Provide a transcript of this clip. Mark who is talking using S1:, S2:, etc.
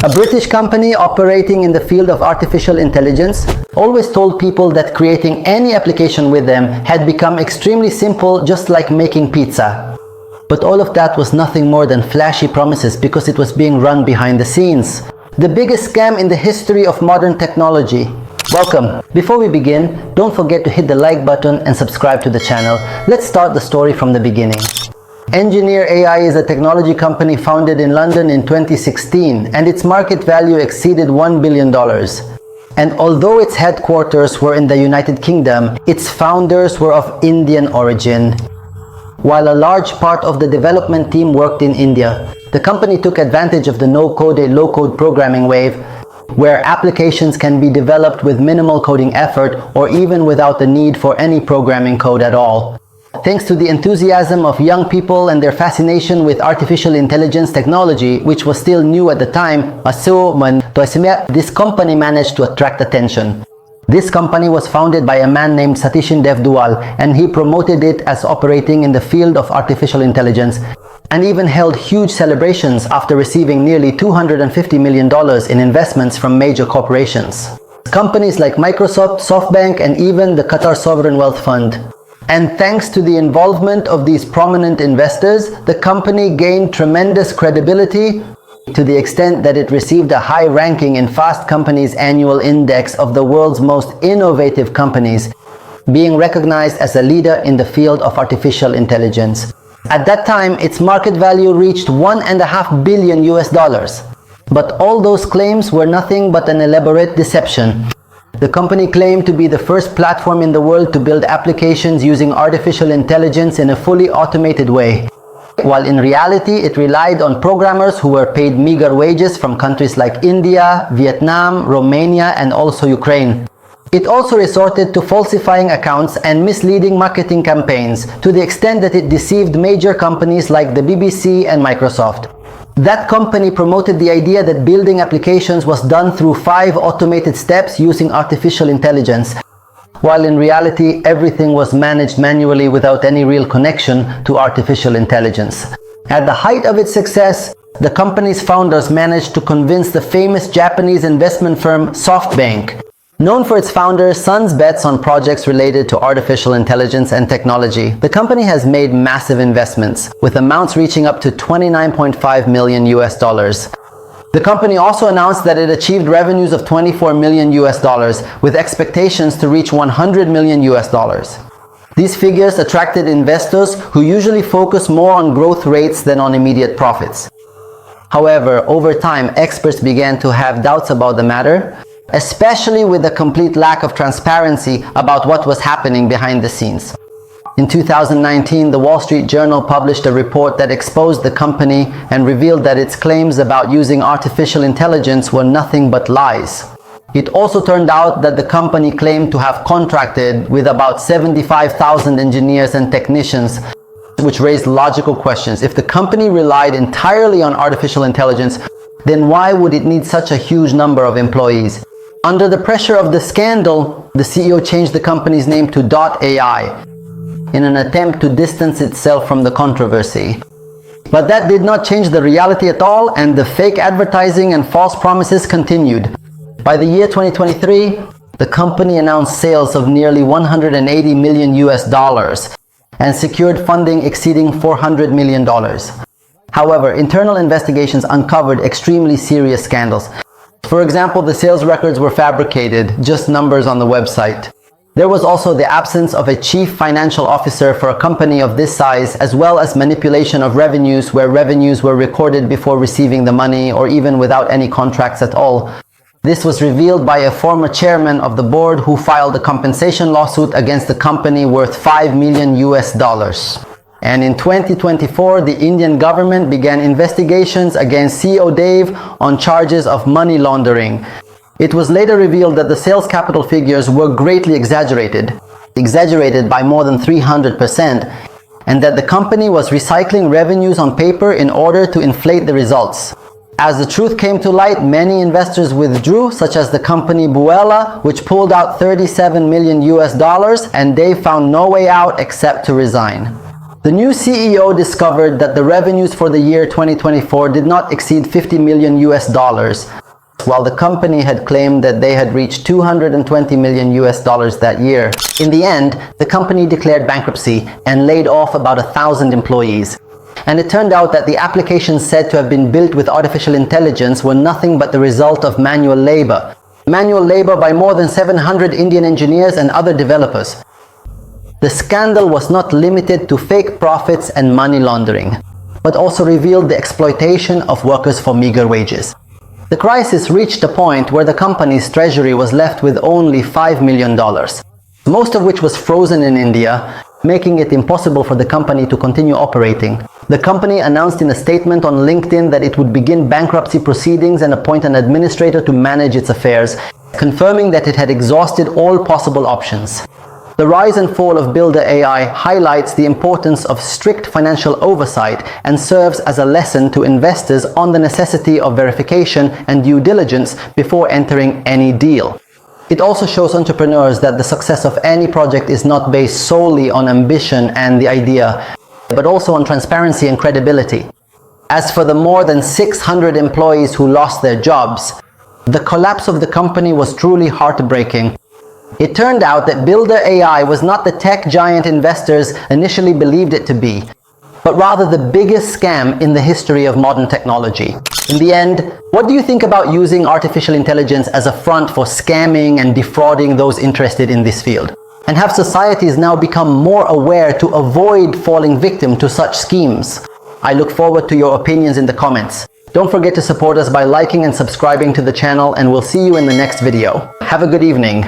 S1: A British company operating in the field of artificial intelligence always told people that creating any application with them had become extremely simple, just like making pizza. But all of that was nothing more than flashy promises because it was being run behind the scenes. The biggest scam in the history of modern technology. Welcome. Before we begin, don't forget to hit the like button and subscribe to the channel. Let's start the story from the beginning. Engineer AI is a technology company founded in London in 2016, and its market value exceeded $1 billion. And although its headquarters were in the United Kingdom, its founders were of Indian origin. While a large part of the development team worked in India, the company took advantage of the no-code and low-code programming wave, where applications can be developed with minimal coding effort or even without the need for any programming code at all. Thanks to the enthusiasm of young people and their fascination with artificial intelligence technology, which was still new at the time, this company managed to attract attention. This company was founded by a man named Satishin Dev Dual, and he promoted it as operating in the field of artificial intelligence, and even held huge celebrations after receiving nearly $250 million in investments from major corporations. Companies like Microsoft, SoftBank, and even the Qatar Sovereign Wealth Fund. And thanks to the involvement of these prominent investors, the company gained tremendous credibility to the extent that it received a high ranking in Fast Company's annual index of the world's most innovative companies, being recognized as a leader in the field of artificial intelligence. At that time, its market value reached $1.5 billion. But all those claims were nothing but an elaborate deception. The company claimed to be the first platform in the world to build applications using artificial intelligence in a fully automated way, while in reality it relied on programmers who were paid meager wages from countries like India, Vietnam, Romania, and also Ukraine. It also resorted to falsifying accounts and misleading marketing campaigns to the extent that it deceived major companies like the BBC and Microsoft. That company promoted the idea that building applications was done through 5 automated steps using artificial intelligence, while in reality everything was managed manually without any real connection to artificial intelligence. At the height of its success, the company's founders managed to convince the famous Japanese investment firm SoftBank, known for its founder's son's bets on projects related to artificial intelligence and technology. The company has made massive investments, with amounts reaching up to $29.5 million. The company also announced that it achieved revenues of $24 million, with expectations to reach $100 million. These figures attracted investors who usually focus more on growth rates than on immediate profits. However, over time, experts began to have doubts about the matter, especially with the complete lack of transparency about what was happening behind the scenes. In 2019, the Wall Street Journal published a report that exposed the company and revealed that its claims about using artificial intelligence were nothing but lies. It also turned out that the company claimed to have contracted with about 75,000 engineers and technicians, which raised logical questions. If the company relied entirely on artificial intelligence, then why would it need such a huge number of employees? Under the pressure of the scandal, the CEO changed the company's name to .ai in an attempt to distance itself from the controversy. But that did not change the reality at all, and the fake advertising and false promises continued. By the year 2023, the company announced sales of nearly $180 million and secured funding exceeding $400 million. However, internal investigations uncovered extremely serious scandals. For example, the sales records were fabricated, just numbers on the website. There was also the absence of a chief financial officer for a company of this size, as well as manipulation of revenues where revenues were recorded before receiving the money or even without any contracts at all. This was revealed by a former chairman of the board who filed a compensation lawsuit against the company worth $5 million. And in 2024, the Indian government began investigations against CEO Dev on charges of money laundering. It was later revealed that the sales capital figures were greatly exaggerated by more than 300%, and that the company was recycling revenues on paper in order to inflate the results. As the truth came to light, many investors withdrew, such as the company Buella, which pulled out $37 million, and Dev found no way out except to resign. The new CEO discovered that the revenues for the year 2024 did not exceed 50 million US dollars, while the company had claimed that they had reached 220 million US dollars that year. In the end, the company declared bankruptcy and laid off about 1,000 employees. And it turned out that the applications said to have been built with artificial intelligence were nothing but the result of manual labor. Manual labor by more than 700 Indian engineers and other developers. The scandal was not limited to fake profits and money laundering, but also revealed the exploitation of workers for meager wages. The crisis reached a point where the company's treasury was left with only $5 million, most of which was frozen in India, making it impossible for the company to continue operating. The company announced in a statement on LinkedIn that it would begin bankruptcy proceedings and appoint an administrator to manage its affairs, confirming that it had exhausted all possible options. The rise and fall of Builder AI highlights the importance of strict financial oversight and serves as a lesson to investors on the necessity of verification and due diligence before entering any deal. It also shows entrepreneurs that the success of any project is not based solely on ambition and the idea, but also on transparency and credibility. As for the more than 600 employees who lost their jobs, the collapse of the company was truly heartbreaking. It turned out that Builder AI was not the tech giant investors initially believed it to be, but rather the biggest scam in the history of modern technology. In the end, what do you think about using artificial intelligence as a front for scamming and defrauding those interested in this field? And have societies now become more aware to avoid falling victim to such schemes? I look forward to your opinions in the comments. Don't forget to support us by liking and subscribing to the channel, and we'll see you in the next video. Have a good evening.